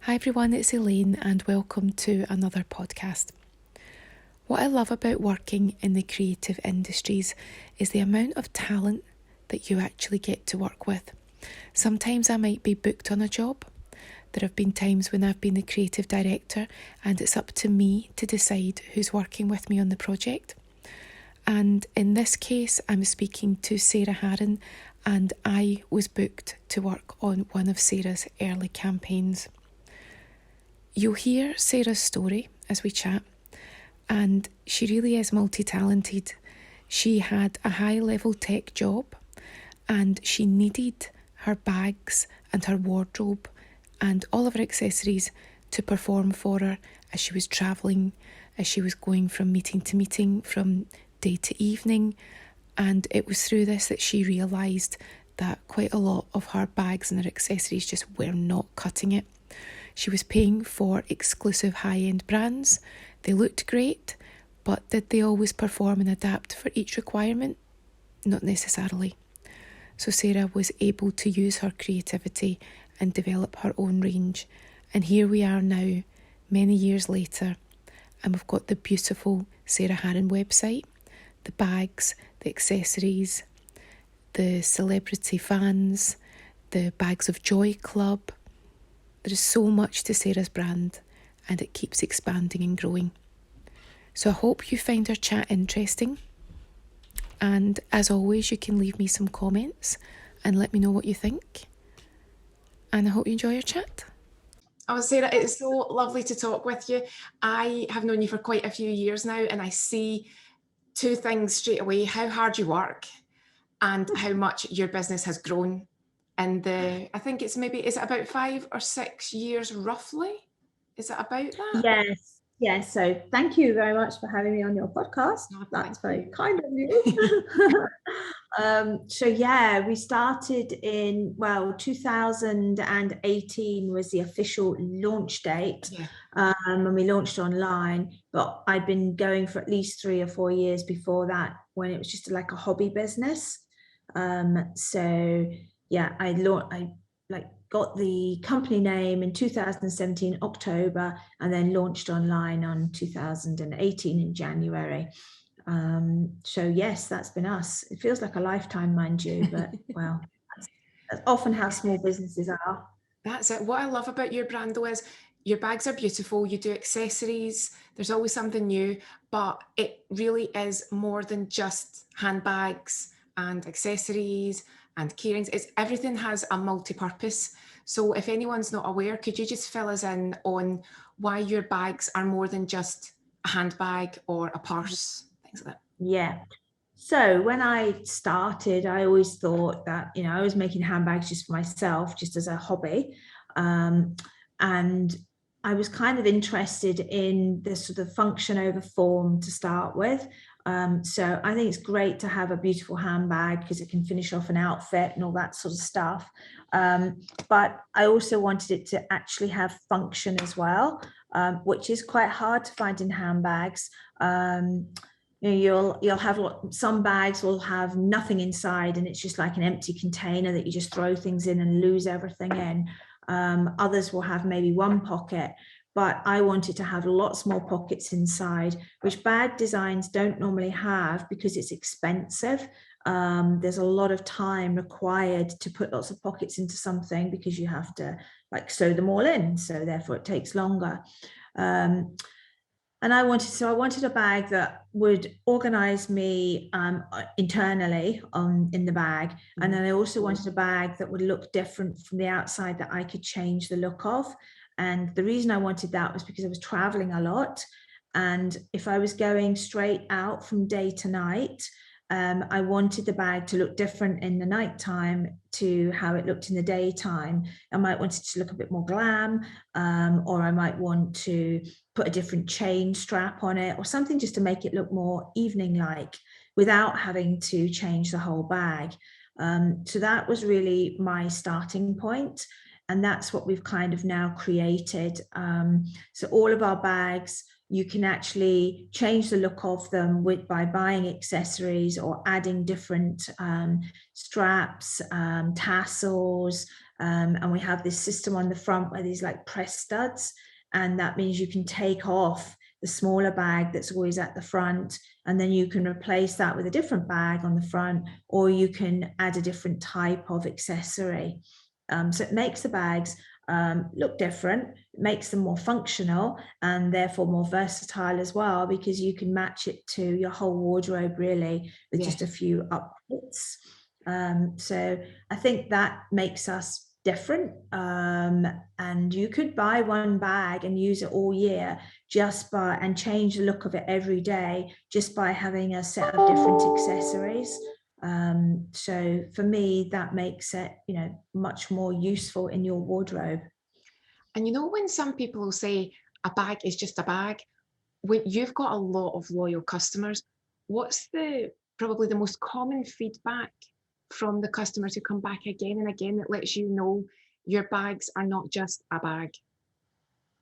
Hi everyone, it's Elaine and welcome to another podcast. What I love about working in the creative industries is the amount of talent that you actually get to work with. Sometimes I might be booked on a job. There have been times when I've been the creative director and it's up to me to decide who's working with me on the project. And in this case, I'm speaking to Sarah Haran and I was booked to work on one of Sarah's early campaigns. You'll hear Sarah's story as we chat, and she really is multi-talented. She had a high-level tech job and she needed her bags and her wardrobe and all of her accessories to perform for her as she was travelling, as she was going from meeting to meeting, from day to evening. And it was through this that she realised that quite a lot of her bags and her accessories just were not cutting it. She was paying for exclusive high-end brands. They looked great, but did they always perform and adapt for each requirement? Not necessarily. So Sarah was able to use her creativity and develop her own range. And here we are now, many years later, and we've got the beautiful Sarah Haran website, the bags, the accessories, the celebrity fans, the Bags of Joy Club. There is so much to Sarah's brand and it keeps expanding and growing. So I hope you find our chat interesting. And as always, you can leave me some comments and let me know what you think. And I hope you enjoy your chat. Oh, Sarah, it's so lovely to talk with you. I have known you for quite a few years now, and I see two things straight away: how hard you work and how much your business has grown. And I think it's maybe, is it about 5 or 6 years roughly? Is it about that? Yes. So thank you very much for having me on your podcast. No, That's thank very kind of you. We started in, 2018 was the official launch date. Yeah. And we launched online, but I'd been going for at least 3 or 4 years before that when it was just like a hobby business. I got the company name in 2017 October and then launched online on 2018 in January. Yes, that's been us. It feels like a lifetime, mind you, but well, that's often how small businesses are. That's it. What I love about your brand though is your bags are beautiful, you do accessories, there's always something new, but it really is more than just handbags and accessories and keyrings. Everything has a multi-purpose. So if anyone's not aware, could you just fill us in on why your bags are more than just a handbag or a purse, things like that? Yeah. So when I started, I always thought that, I was making handbags just for myself, just as a hobby. And I was kind of interested in the sort of function over form to start with. So I think it's great to have a beautiful handbag because it can finish off an outfit and all that sort of stuff. But I also wanted it to actually have function as well, which is quite hard to find in handbags. You'll have some bags will have nothing inside and it's just like an empty container that you just throw things in and lose everything in. Others will have maybe one pocket, but I wanted to have lots more pockets inside, which bag designs don't normally have because it's expensive. There's a lot of time required to put lots of pockets into something because you have to sew them all in, so therefore it takes longer. And I wanted a bag that would organize me internally in the bag. And then I also wanted a bag that would look different from the outside, that I could change the look of. And the reason I wanted that was because I was traveling a lot. And if I was going straight out from day to night, I wanted the bag to look different in the nighttime to how it looked in the daytime. I might want it to look a bit more glam, or I might want to put a different chain strap on it or something just to make it look more evening-like without having to change the whole bag. So that was really my starting point. And that's what we've kind of now created. So all of our bags, you can actually change the look of them by buying accessories or adding different straps, tassels, And we have this system on the front where these like press studs, and that means you can take off the smaller bag that's always at the front, and then you can replace that with a different bag on the front, or you can add a different type of accessory. So it makes the bags look different, it makes them more functional and therefore more versatile as well, because you can match it to your whole wardrobe really with just a few upfits. So I think that makes us different, and you could buy one bag and use it all year and change the look of it every day just by having a set of different accessories. So for me, that makes it, much more useful in your wardrobe. And when some people will say a bag is just a bag, when you've got a lot of loyal customers, what's probably the most common feedback from the customers who come back again and again that lets you know your bags are not just a bag?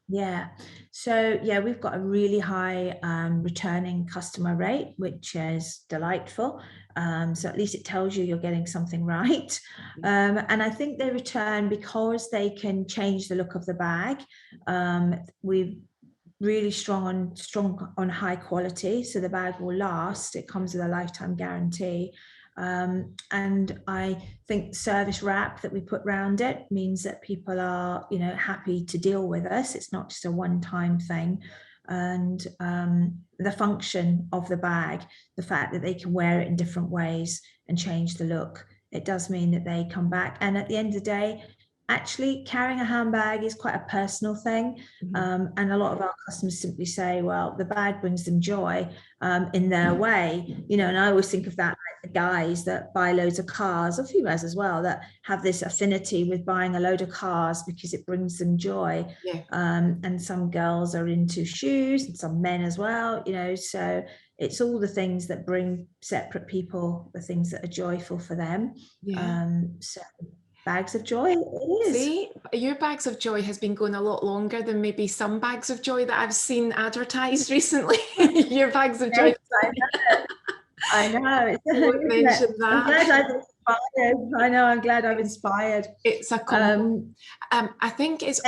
Yeah. So we've got a really high returning customer rate, which is delightful. So at least it tells you you're getting something right. And I think they return because they can change the look of the bag. We've really strong on high quality, so the bag will last. It comes with a lifetime guarantee. And I think service wrap that we put around it means that people are, happy to deal with us. It's not just a one-time thing. And the function of the bag, the fact that they can wear it in different ways and change the look, it does mean that they come back. And at the end of the day, actually carrying a handbag is quite a personal thing. And a lot of our customers simply say, well, the bag brings them joy in their way, and I always think of that like the guys that buy loads of cars, or females as well, that have this affinity with buying a load of cars because it brings them joy. And some girls are into shoes, and some men as well, so it's all the things that bring separate people, the things that are joyful for them. So bags of joy, it is. See, your bags of joy has been going a lot longer than maybe some bags of joy that I've seen advertised recently. Your bags of joy. I know. Mention that. I'm glad I've inspired. I know. I'm glad I've inspired. It's a compliment. I think it's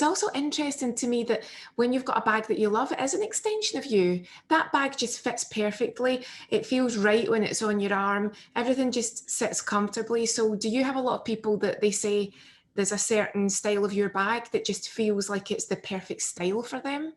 also interesting to me that when you've got a bag that you love, it is an extension of you. That bag just fits perfectly. It feels right when it's on your arm. Everything just sits comfortably. So do you have a lot of people that they say there's a certain style of your bag that just feels like it's the perfect style for them?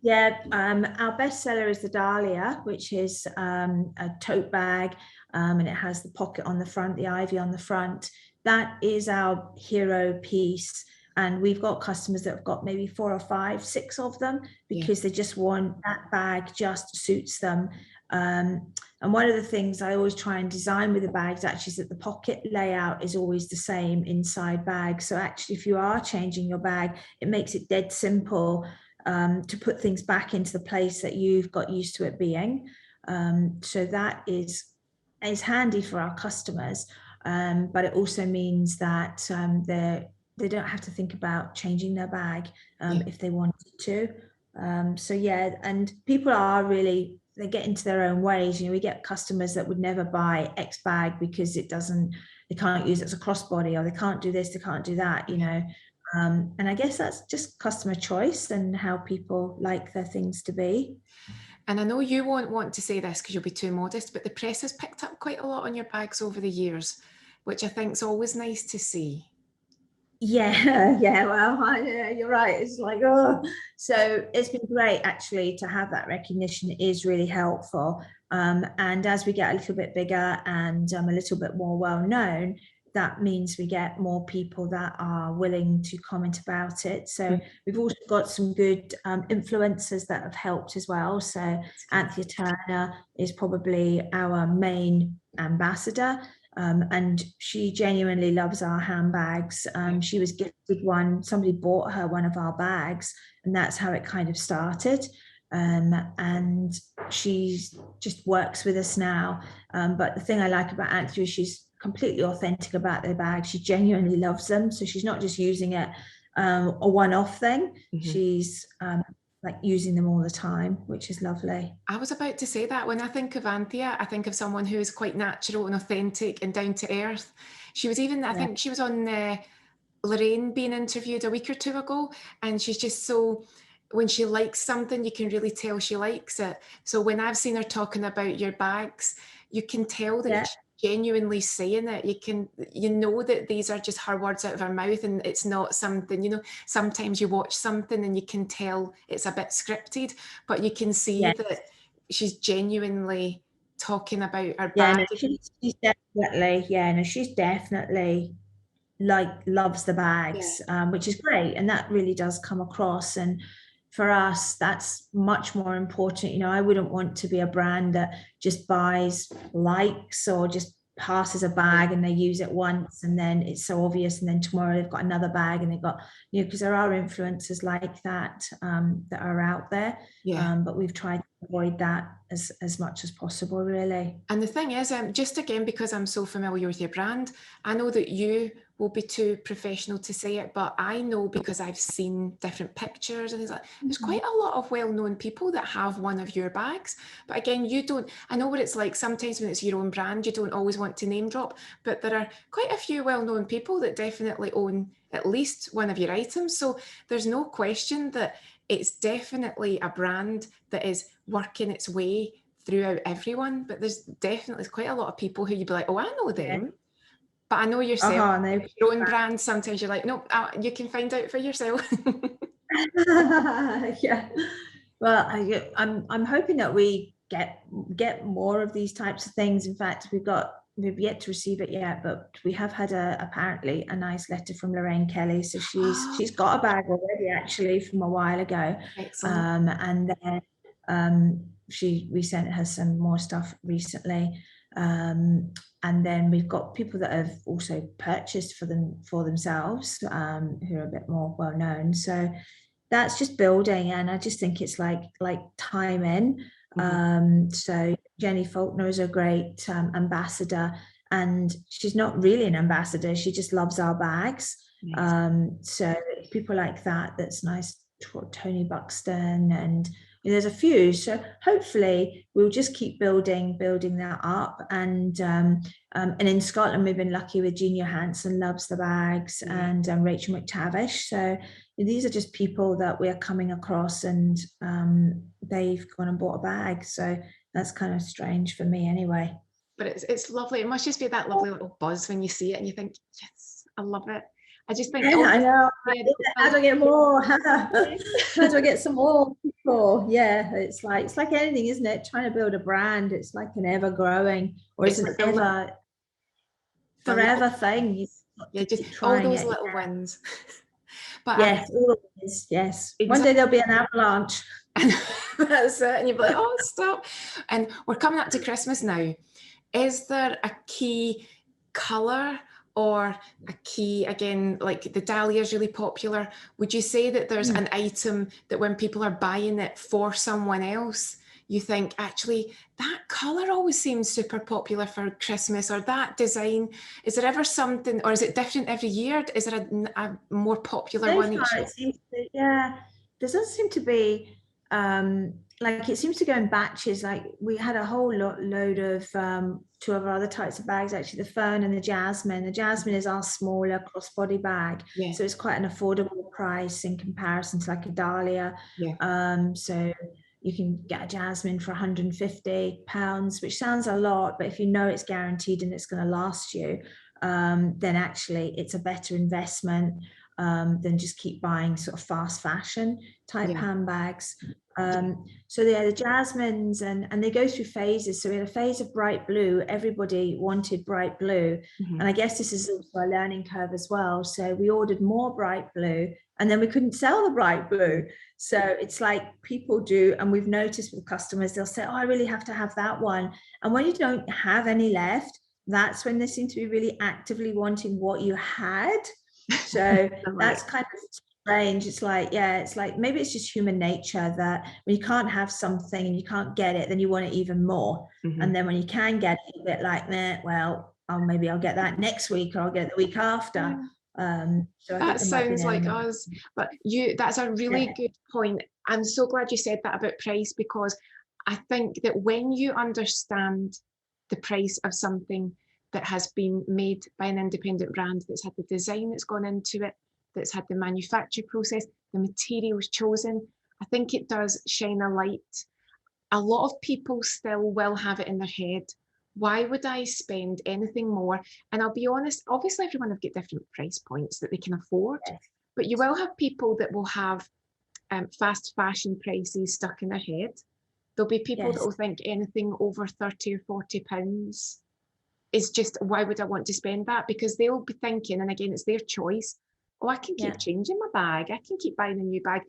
Yeah, our bestseller is the Dahlia, which is a tote bag, and it has the pocket on the front, the ivy on the front. That is our hero piece. And we've got customers that have got maybe 4 or 5, 6 of them because they just want that bag just suits them. And one of the things I always try and design with the bags actually is that the pocket layout is always the same inside bags. So actually, if you are changing your bag, it makes it dead simple to put things back into the place that you've got used to it being. So that is handy for our customers, but it also means that they don't have to think about changing their bag if they wanted to. And people are really, they get into their own ways. We get customers that would never buy X bag because they can't use it as a crossbody, or they can't do this, they can't do that, and I guess that's just customer choice and how people like their things to be. And I know you won't want to say this because you'll be too modest, but the press has picked up quite a lot on your bags over the years, which I think is always nice to see. Yeah, well, you're right. It's like, so it's been great actually to have that recognition. It is really helpful. And as we get a little bit bigger and a little bit more well known, that means we get more people that are willing to comment about it. So we've also got some good influencers that have helped as well. So Anthea Turner is probably our main ambassador. And she genuinely loves our handbags. She was gifted one, somebody bought her one of our bags, and that's how it kind of started. And she just works with us now. But the thing I like about Anthea is she's completely authentic about their bags. She genuinely loves them. So she's not just using it a one-off thing. She's like using them all the time, which is lovely. I was about to say that. When I think of Anthea, I think of someone who is quite natural and authentic and down to earth. She was even, I think she was on Lorraine being interviewed a week or two ago, and she's just so, when she likes something, you can really tell she likes it. So when I've seen her talking about your bags, you can tell that she's genuinely saying it. You know that these are just her words out of her mouth, and it's not something, you know, sometimes you watch something and you can tell it's a bit scripted, but you can see that she's genuinely talking about her bag. No, she's definitely like loves the bags, which is great, and that really does come across. And for us, that's much more important. You know, I wouldn't want to be a brand that just buys likes or just passes a bag and they use it once and then it's so obvious, and then tomorrow they've got another bag and they've got, you know, because there are influencers like that that are out there, but we've tried to avoid that as much as possible, really. And the thing is, just again, because I'm so familiar with your brand, I know that you will be too professional to say it, but I know, because I've seen different pictures and things like that, there's quite a lot of well-known people that have one of your bags. But again, you don't, I know what it's like sometimes when it's your own brand, you don't always want to name drop, but there are quite a few well-known people that definitely own at least one of your items. So there's no question that it's definitely a brand that is working its way throughout everyone. But there's definitely quite a lot of people who you'd be like, oh, I know them. But I know yourself, your own brand, sometimes you're like, nope, you can find out for yourself. Well, I'm hoping that we get more of these types of things. In fact, we've yet to receive it yet, but we have had apparently a nice letter from Lorraine Kelly. So she's got a bag already, actually, from a while ago. Excellent. And then we sent her some more stuff recently. And then we've got people that have also purchased for themselves, who are a bit more well known. So that's just building, and I just think it's like time in. So Jenny Faulkner is a great ambassador, and she's not really an ambassador, she just loves our bags. So people like that's nice. Tony Buxton, and there's a few. So hopefully we'll just keep building that up. And in Scotland, we've been lucky with Jean Johansson, loves the bags, and Rachel McTavish. So these are just people that we're coming across, and they've gone and bought a bag. So that's kind of strange for me anyway. But it's lovely. It must just be that lovely little buzz when you see it and you think, yes, I love it. I just think, I know. How do I get more? How do I get some more people? Yeah, it's like anything, isn't it? Trying to build a brand, it's like an ever growing, or it's an ever forever thing. Just all those little wins. But yes, always, yes. Exactly. One day there'll be an avalanche. That's it. And you'll be like, oh, stop. And we're coming up to Christmas now. Is there a key colour or a key, again, like the dahlia is really popular. Would you say that there's an item that when people are buying it for someone else, you think, actually, that colour always seems super popular for Christmas, or that design? Is there ever something, or is it different every year? Is there a more popular one each year? It seems to, there doesn't seem to be, like it seems to go in batches. Like we had a whole load of two of our other types of bags, actually, the Fern and the Jasmine. The Jasmine is our smaller crossbody bag, so it's quite an affordable price in comparison to like a dahlia. So you can get a Jasmine for £150, which sounds a lot, but if you know it's guaranteed and it's going to last you, then actually it's a better investment than just keep buying sort of fast fashion type handbags. So the Jasmines, and they go through phases. So we had a phase of bright blue. Everybody wanted bright blue, and I guess this is also a learning curve as well. So we ordered more bright blue, and then we couldn't sell the bright blue. So it's like people do, and we've noticed with customers, they'll say, oh, I really have to have that one. And when you don't have any left, that's when they seem to be really actively wanting what you had. So that's kind of strange. It's like maybe it's just human nature that when you can't have something and you can't get it, then you want it even more. And then when you can get it, a bit like, well, maybe I'll get that next week, or I'll get it the week after. So I think That there might be an sounds like element. us, but that's a really good point. I'm so glad you said that about price, because I think that when you understand the price of something that has been made by an independent brand, that's had the design that's gone into it, that's had the manufacture process, the materials chosen, I think it does shine a light. A lot of people still will have it in their head, why would I spend anything more? And I'll be honest, obviously everyone have got different price points that they can afford, Yes. but you will have people that will have fast fashion prices stuck in their head. There'll be people that Yes. will think anything over 30 or 40 pounds is just, why would I want to spend that? Because they'll be thinking, and again, it's their choice, oh, I can keep changing my bag, I can keep buying a new bag.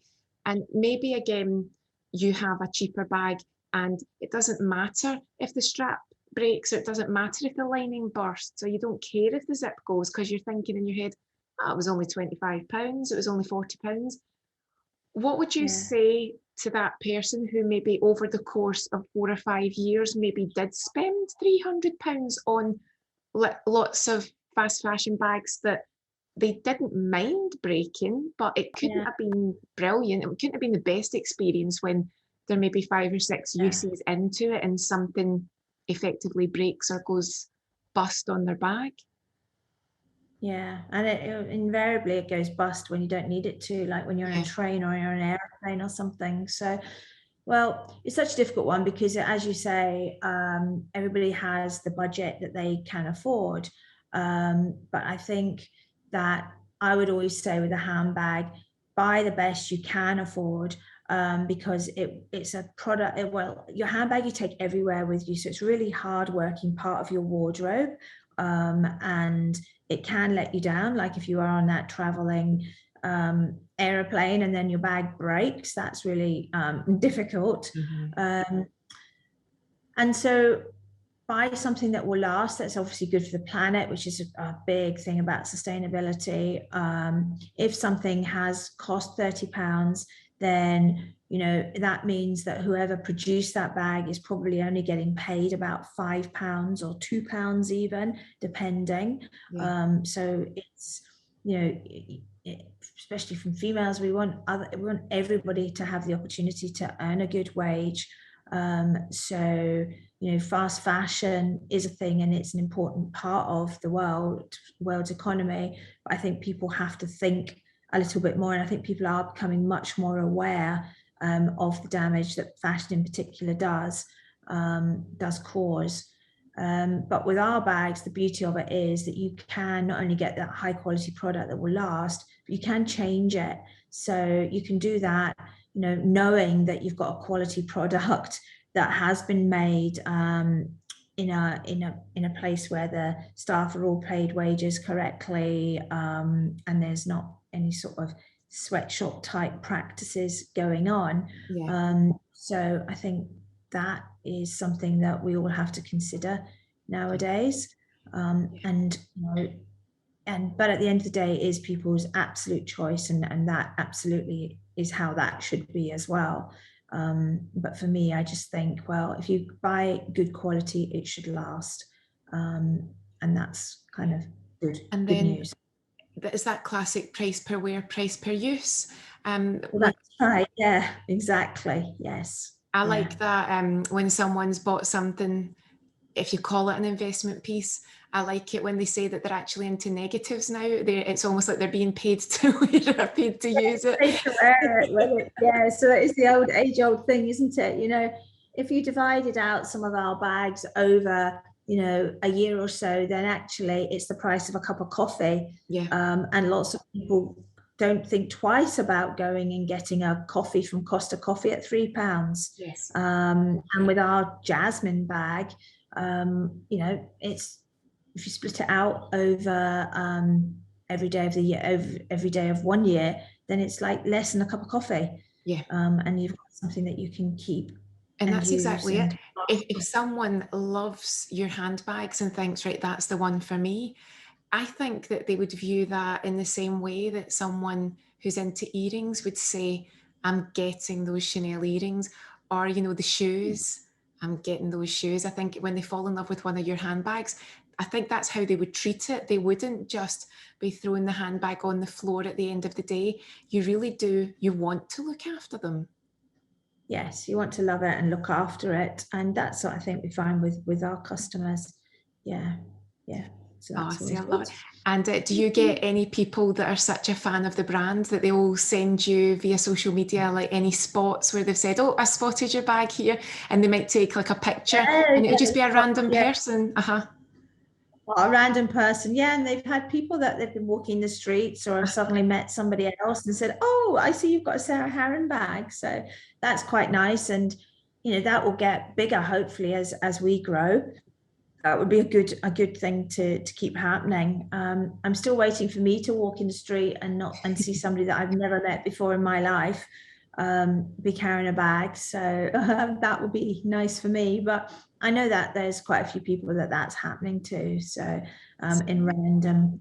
And maybe again, you have a cheaper bag and it doesn't matter if the strap breaks, or it doesn't matter if the lining bursts, or you don't care if the zip goes, because you're thinking in your head, oh, it was only £25, it was only £40. What would you say to that person who maybe over the course of 4 or 5 years maybe did spend £300 on lots of fast fashion bags that they didn't mind breaking, but it couldn't have been brilliant, it couldn't have been the best experience when there may be 5 or 6 uses into it and something effectively breaks or goes bust on their bag? Yeah, and invariably it goes bust when you don't need it to, like when you're on a train or you're on an airplane or something. So, well, it's such a difficult one because, as you say, everybody has the budget that they can afford. But I think that I would always say with a handbag, buy the best you can afford, because it's a product. Well, your handbag you take everywhere with you, so it's really hard-working part of your wardrobe, and it can let you down. Like if you are on that traveling aeroplane and then your bag breaks, that's really difficult. And so buy something that will last, that's obviously good for the planet, which is a big thing about sustainability. If something has cost £30, then that means that whoever produced that bag is probably only getting paid about £5 or £2 even, depending. So it's especially from females, we want everybody to have the opportunity to earn a good wage. So fast fashion is a thing and it's an important part of the world's economy. But I think people have to think a little bit more, and I think people are becoming much more aware of the damage that fashion in particular does cause. But with our bags, the beauty of it is that you can not only get that high quality product that will last, but you can change it. So you can do that, knowing that you've got a quality product that has been made in a place where the staff are all paid wages correctly, and there's not any sort of sweatshop type practices going on. So I think that is something that we all have to consider nowadays. But at the end of the day, it is people's absolute choice, and that absolutely is how that should be as well. But for me, I just think, well, if you buy good quality, it should last, and that's kind of good news. Is that classic price per wear, price per use? Well, that's right. Yeah, exactly. Yes. I like that when someone's bought something, if you call it an investment piece, I like it when they say that they're actually into negatives now. It's almost like they're being paid to wear it, paid to use it. Yeah, so it's the age-old thing, isn't it? If you divided out some of our bags over, a year or so, then actually it's the price of a cup of coffee. And lots of people don't think twice about going and getting a coffee from Costa Coffee at £3. And with our Jasmine bag, it's, if you split it out over every day of the year, over every day of 1 year, then it's like less than a cup of coffee. And you've got something that you can keep. And that's exactly it. If someone loves your handbags and thinks, right, that's the one for me, I think that they would view that in the same way that someone who's into earrings would say, I'm getting those Chanel earrings, or, the shoes, I'm getting those shoes. I think when they fall in love with one of your handbags, I think that's how they would treat it. They wouldn't just be throwing the handbag on the floor at the end of the day. You really do, you want to look after them. Yes, you want to love it and look after it. And that's what I think we find with our customers. Yeah. So that's See, I always love good. it. And do you get any people that are such a fan of the brand that they all send you via social media, like any spots where they've said, oh, I spotted your bag here, and they might take like a picture and it would just be a random person? A random person, and they've had people that they've been walking the streets or have suddenly met somebody else and said, oh, I see you've got a Sarah Haran bag. So that's quite nice. And that will get bigger hopefully as we grow. That would be a good thing to keep happening. I'm still waiting for me to walk in the street and see somebody that I've never met before in my life be carrying a bag. So that would be nice for me. But I know that there's quite a few people that's happening to. So in random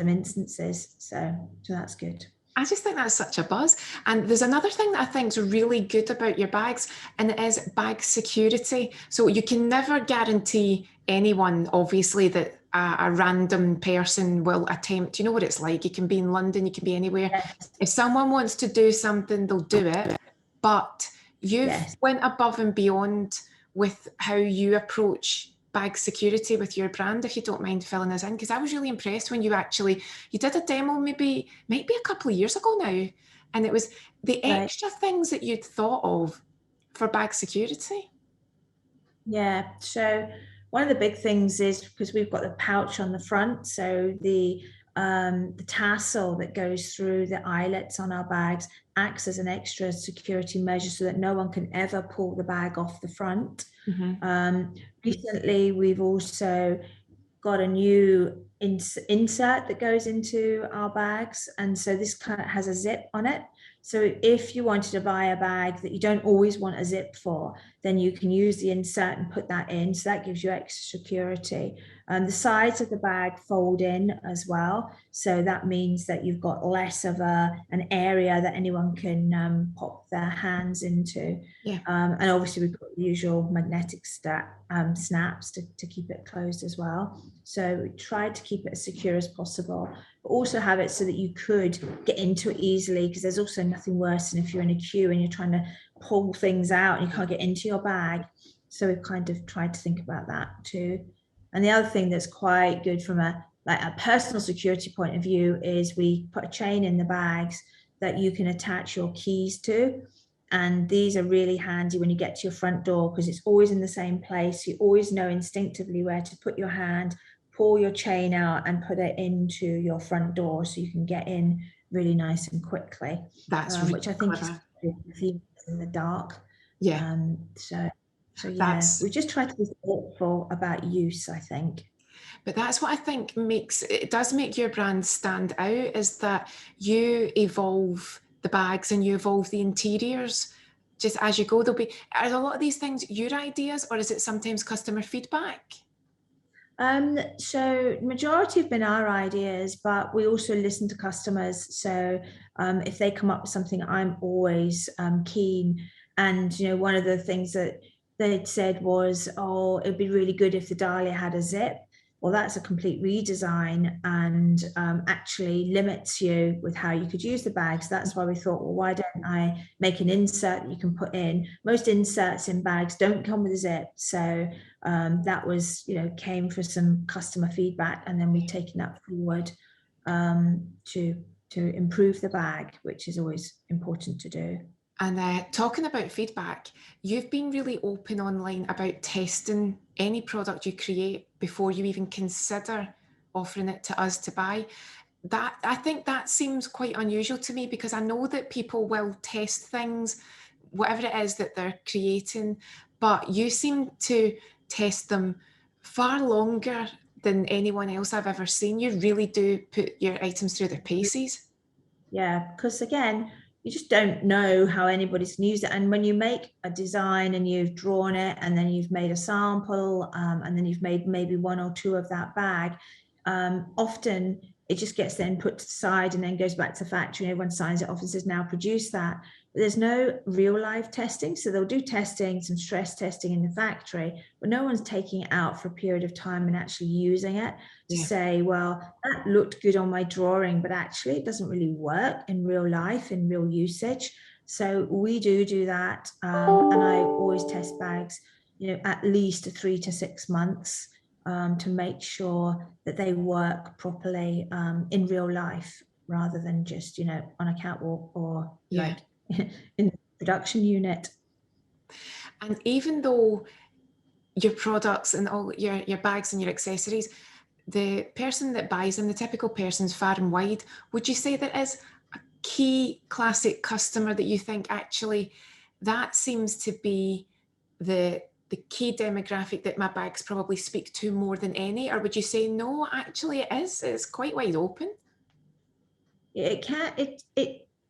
instances. So that's good. I just think that's such a buzz. And there's another thing that I think is really good about your bags, and it is bag security. So you can never guarantee anyone, obviously, that a random person will attempt. You know what it's like. You can be in London, you can be anywhere. Yes. If someone wants to do something, they'll do it. But you've went above and beyond with how you approach bag security with your brand, if you don't mind filling us in, because I was really impressed when you did a demo maybe a couple of years ago now, and it was the extra things that you'd thought of for bag security. Yeah, so one of the big things is because we've got the pouch on the front, so the tassel that goes through the eyelets on our bags acts as an extra security measure so that no one can ever pull the bag off the front. Recently, we've also got a new insert that goes into our bags, and so this kind of has a zip on it. So if you wanted to buy a bag that you don't always want a zip for, then you can use the insert and put that in. So that gives you extra security. The sides of the bag fold in as well. So that means that you've got less of an area that anyone can pop their hands into. And obviously we've got the usual magnetic snaps to keep it closed as well. So we tried to keep it as secure as possible, but also have it so that you could get into it easily, because there's also nothing worse than if you're in a queue and you're trying to pull things out and you can't get into your bag. So we've kind of tried to think about that too. And the other thing that's quite good from a personal security point of view is we put a chain in the bags that you can attach your keys to. And these are really handy when you get to your front door, because it's always in the same place. You always know instinctively where to put your hand, pull your chain out and put it into your front door so you can get in really nice and quickly. That's really which I think clever. is in the dark. So we just try to be thoughtful about use, I think. But that's what I think does make your brand stand out, is that you evolve the bags and you evolve the interiors just as you go. Are a lot of these things your ideas, or is it sometimes customer feedback? So majority have been our ideas, but we also listen to customers. So if they come up with something, I'm always keen. And one of the things that they'd said was, oh, it'd be really good if the dahlia had a zip. Well, that's a complete redesign and actually limits you with how you could use the bag. So that's why we thought, well, why don't I make an insert that you can put in? Most inserts in bags don't come with a zip. So that was, came for some customer feedback, and then we've taken that forward to improve the bag, which is always important to do. And talking about feedback, you've been really open online about testing any product you create before you even consider offering it to us to buy. I think that seems quite unusual to me, because I know that people will test things, whatever it is that they're creating, but you seem to test them far longer than anyone else I've ever seen. You really do put your items through their paces. Yeah, because again, you just don't know how anybody's going to use it. And when you make a design and you've drawn it, and then you've made a sample, and then you've made maybe one or two of that bag, often it just gets then put to the side and then goes back to the factory, and everyone signs it off and says, now produce that. There's no real life testing. So they'll do testing, some stress testing in the factory, but no one's taking it out for a period of time and actually using it to say, well, that looked good on my drawing, but actually it doesn't really work in real life, in real usage. So we do that. And I always test bags, at least 3 to 6 months to make sure that they work properly in real life, rather than just, on a catwalk or like in the production unit. And even though your products and all your bags and your accessories, the person that buys them, the typical person's far and wide, would you say there is a key classic customer that you think actually that seems to be the key demographic that my bags probably speak to more than any? Or would you say no, actually it's quite wide open?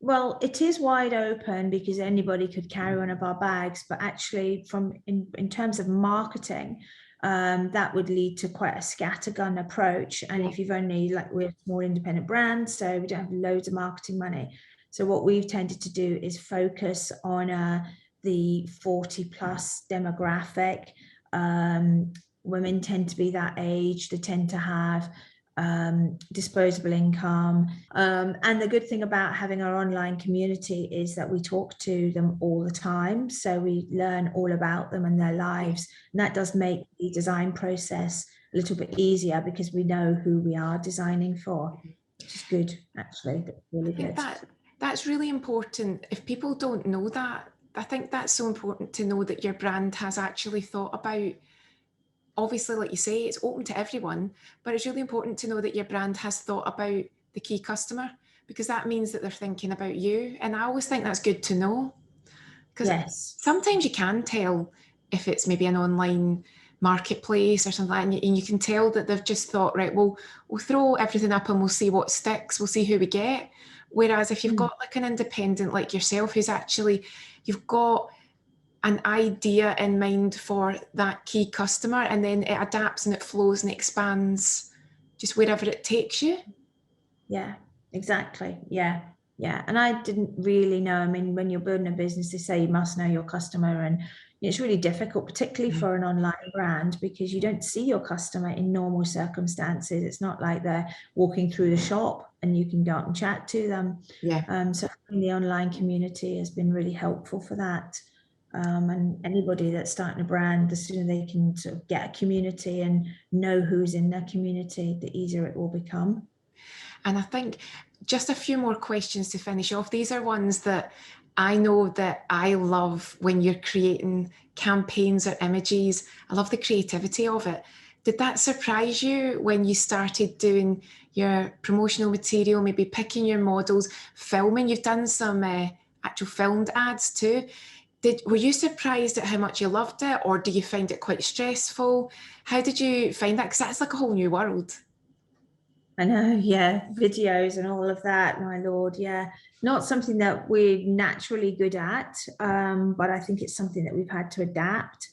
Well, it is wide open because anybody could carry one of our bags, but actually in terms of marketing, that would lead to quite a scattergun approach. And if you've only, like, we're a small independent brand, so we don't have loads of marketing money. So what we've tended to do is focus on the 40 plus demographic. Women tend to be that age. They tend to have disposable income. And the good thing about having our online community is that we talk to them all the time. So we learn all about them and their lives. And that does make the design process a little bit easier because we know who we are designing for, which is good, actually. That's really good. That's really important. If people don't know that, I think that's so important to know that your brand has actually thought about, obviously, like you say, it's open to everyone, but it's really important to know that your brand has thought about the key customer, because that means that they're thinking about you. And I always think that's good to know, because sometimes you can tell if it's maybe an online marketplace or something like that, and you can tell that they've just thought, right, well, we'll throw everything up and we'll see what sticks, we'll see who we get. Whereas if you've got like an independent like yourself, who's actually, you've got an idea in mind for that key customer, and then it adapts and it flows and it expands just wherever it takes you. Yeah, exactly. Yeah. And I didn't really know. I mean, when you're building a business, they say you must know your customer, and it's really difficult, particularly for an online brand, because you don't see your customer in normal circumstances. It's not like they're walking through the shop and you can go up and chat to them. So the online community has been really helpful for that. And anybody that's starting a brand, the sooner they can sort of get a community and know who's in their community, the easier it will become. And I think just a few more questions to finish off. These are ones that I know that I love when you're creating campaigns or images. I love the creativity of it. Did that surprise you when you started doing your promotional material, maybe picking your models, filming? You've done some actual filmed ads too. Were you surprised at how much you loved it, or do you find it quite stressful? How did you find that? Because that's like a whole new world. I know, videos and all of that, my lord, not something that we're naturally good at, but I think it's something that we've had to adapt,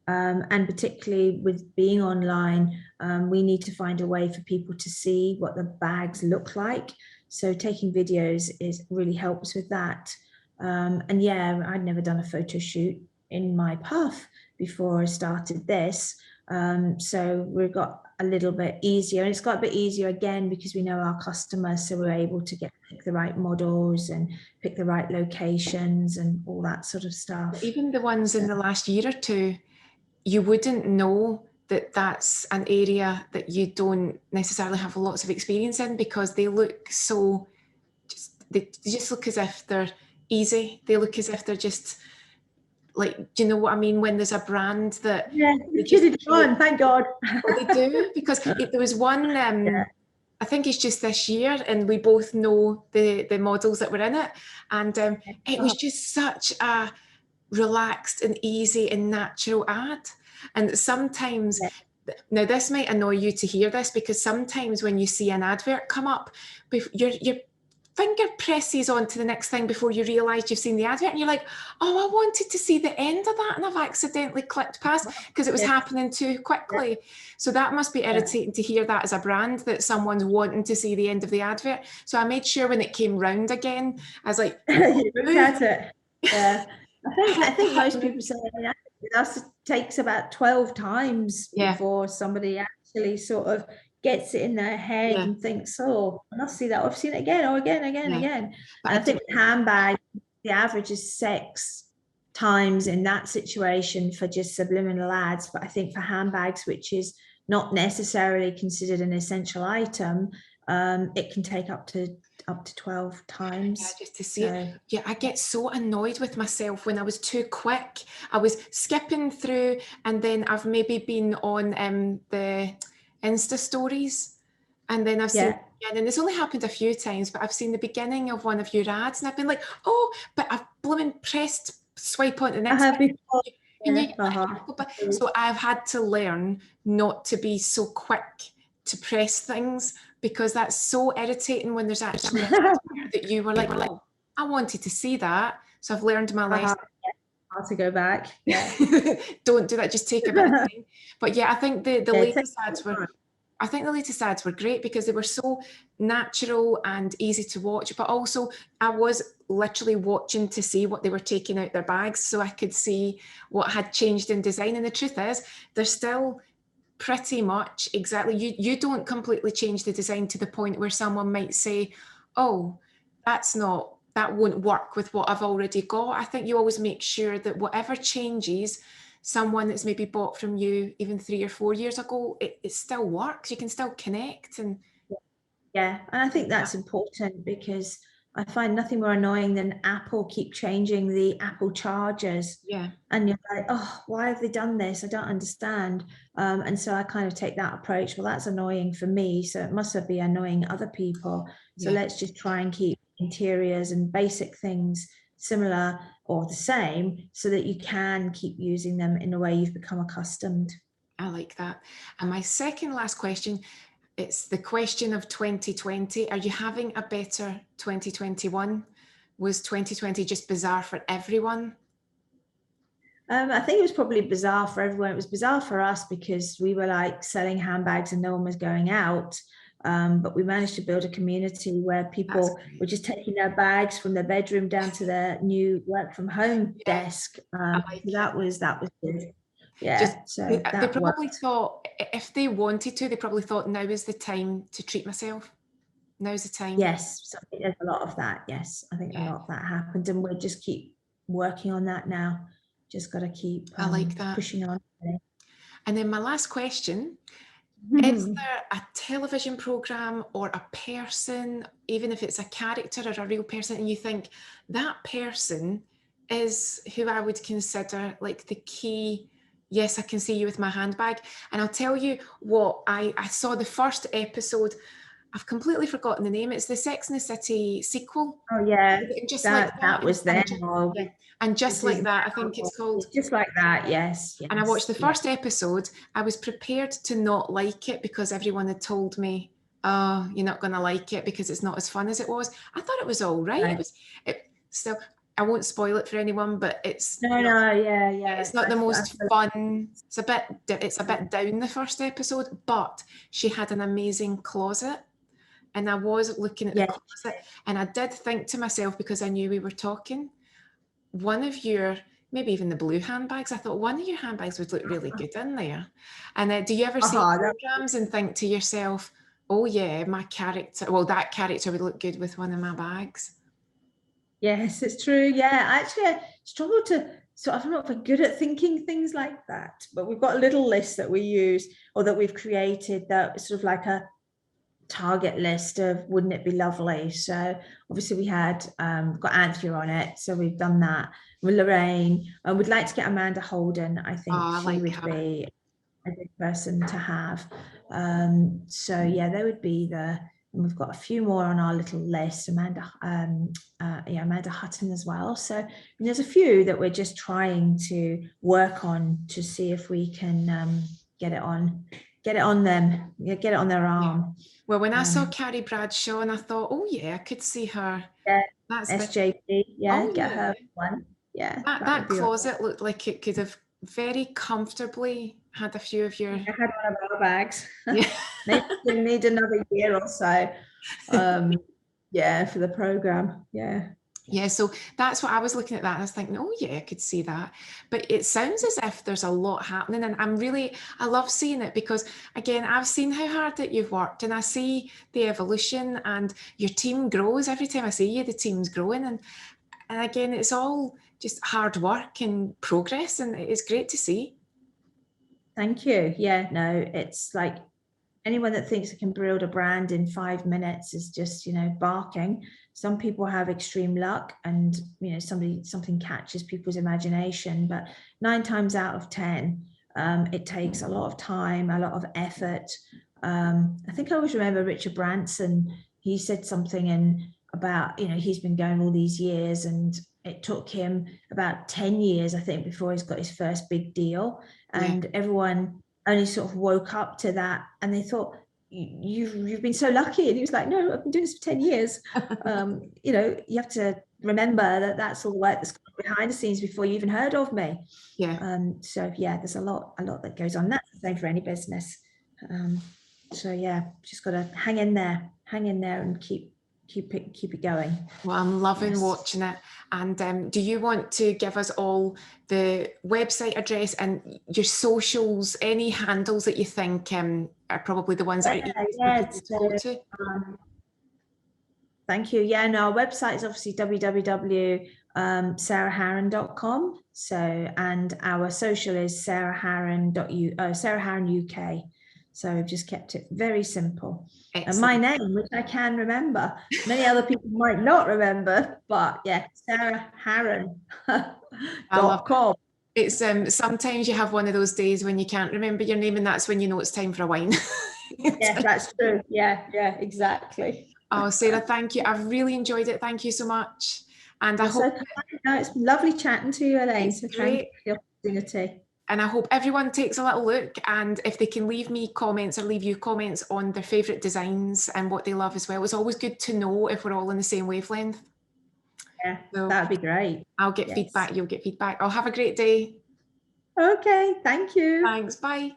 and particularly with being online, we need to find a way for people to see what the bags look like, so taking videos really helps with that. And I'd never done a photo shoot in my path before I started this, so we've got a little bit easier, and it's got a bit easier again because we know our customers, so we're able to pick the right models and pick the right locations and all that sort of stuff. Even the ones in the last year or two, you wouldn't know that that's an area that you don't necessarily have lots of experience in, because they look so they just look as if they're easy. They look as if they're just like, do you know what I mean? When there's a brand that they get it on, thank God. Well, they do, because there was one. I think it's just this year, and we both know the models that were in it, and it was just such a relaxed and easy and natural ad. And sometimes, now this might annoy you to hear this, because sometimes when you see an advert come up, your finger presses on to the next thing before you realise you've seen the advert, and you're like, oh, I wanted to see the end of that, and I've accidentally clicked past because it was happening too quickly. So that must be irritating to hear that as a brand, that someone's wanting to see the end of the advert. So I made sure when it came round again, I was like, look at it. Yeah. I think most people say, with us, it takes about 12 times Yeah. before somebody actually sort of gets it in their head and thinks, oh, I must see that. I've seen it again, or again. And I think with handbag, the average is 6 times in that situation for just subliminal ads. But I think for handbags, which is not necessarily considered an essential item, it can take up to 12 times. Yeah, just to see it. Yeah, I get so annoyed with myself when I was too quick. I was skipping through, and then I've maybe been on the Insta stories, and then I've seen again, and it's only happened a few times, but I've seen the beginning of one of your ads, and I've been like, oh, but I've blooming pressed swipe on the next one. So I've had to learn not to be so quick to press things, because that's so irritating when there's actually that you were like, oh, I wanted to see that. So I've learned my lesson. How to go back. Yeah. Don't do that, just take a bit of time. But yeah, I think the latest ads were, I think the latest ads were great because they were so natural and easy to watch, but also I was literally watching to see what they were taking out their bags so I could see what had changed in design. And the truth is, they're still pretty much exactly, you don't completely change the design to the point where someone might say, oh, that won't work with what I've already got. I think you always make sure that whatever changes, someone that's maybe bought from you even 3 or 4 years ago, it still works. You can still connect. And yeah, and I think that's important, because I find nothing more annoying than Apple keep changing the Apple chargers. Yeah. And you're like, oh, why have they done this? I don't understand. And so I kind of take that approach. Well, that's annoying for me, so it must be annoying other people. So let's just try and keep interiors and basic things similar or the same, so that you can keep using them in a way you've become accustomed. I like that. And my second last question, it's the question of 2020. Are you having a better 2021? Was 2020 just bizarre for everyone? I think it was probably bizarre for everyone. It was bizarre for us because we were like selling handbags and no one was going out. But we managed to build a community where people were just taking their bags from their bedroom down to their new work from home desk. That was good. Yeah. They probably thought, if they wanted to, they probably thought, now is the time to treat myself. Now's the time. Yes. So I think there's a lot of that. Yes. I think a lot of that happened, and we'll just keep working on that now. Just got to keep I like that. pushing on. And then my last question, is there a television program or a person, even if it's a character or a real person, and you think that person is who I would consider like the key, yes, I can see you with my handbag? And I'll tell you what, I saw the first episode. I've completely forgotten the name. It's the Sex and the City sequel. Oh yeah, just that was then. And just like that, I think it's called. Just like that, yes. And I watched the first episode. I was prepared to not like it because everyone had told me, oh, you're not going to like it because it's not as fun as it was. I thought it was all right. Still, I won't spoil it for anyone, but it's it's not the most fun. It's a bit down, the first episode, but she had an amazing closet. And I was looking at the closet, and I did think to myself, because I knew we were talking, one of your, maybe even the blue handbags, I thought one of your handbags would look really good in there. And do you ever see programs and think to yourself, oh yeah, that character would look good with one of my bags? Yes, it's true. Yeah, actually, I struggle to, so I'm not very good at thinking things like that, but we've got a little list that we use, or that we've created, that is sort of like a target list of wouldn't it be lovely. So obviously we had got Anthea on it, so we've done that with Lorraine. We'd like to get Amanda Holden. I think she would be a good person to have. So yeah, they would be and we've got a few more on our little list. Amanda Hutton as well. So there's a few that we're just trying to work on to see if we can get it on them, get it on their arm. Well, when I saw Carrie Bradshaw, and I thought, oh yeah, I could see her. Yeah, that's SJP. Yeah, get her one. Yeah, that closet looked like it could have very comfortably had a few of your. I had one of our bags. Yeah. Maybe need another year or so. Yeah, for the program. Yeah. Yeah, so that's what I was looking at that and I was thinking, oh yeah, I could see that. But it sounds as if there's a lot happening, and I love seeing it because again, I've seen how hard that you've worked, and I see the evolution, and your team grows. Every time I see you, the team's growing, and again, it's all just hard work and progress, and it's great to see. Thank you. Yeah, no, it's like anyone that thinks they can build a brand in 5 minutes is just, barking. Some people have extreme luck and, something catches people's imagination, but 9 times out of 10, it takes a lot of time, a lot of effort. I think I always remember Richard Branson. He said something about, he's been going all these years, and it took him about 10 years, I think, before he's got his first big deal. And everyone only sort of woke up to that, and they thought, you've been so lucky. And he was like, no, I've been doing this for 10 years. You have to remember that that's all the work that's behind the scenes before you even heard of me. So yeah, there's a lot that goes on. That's the same for any business. So yeah, just got to hang in there and keep it going. Well, I'm loving watching it. And do you want to give us all the website address and your socials, any handles that you think are probably the ones that are easy to go to? Thank you. Yeah, no, our website is obviously www.sarahharan.com. So, and our social is Sarah Haran UK. So we've just kept it very simple. Excellent. And my name, which I can remember, many other people might not remember, but yeah, sarahharan.com. It's sometimes you have one of those days when you can't remember your name, and that's when you know it's time for a wine. Yeah, that's true. Yeah, exactly. Oh, Sarah, thank you. I've really enjoyed it. Thank you so much. And I hope it's lovely chatting to you, Elaine. So thank you for the opportunity. And I hope everyone takes a little look, and if they can leave me comments or leave you comments on their favourite designs and what they love as well. It's always good to know if we're all in the same wavelength. Yeah, so that'd be great. I'll get feedback, you'll get feedback. I'll have a great day. Okay, thank you. Thanks, bye.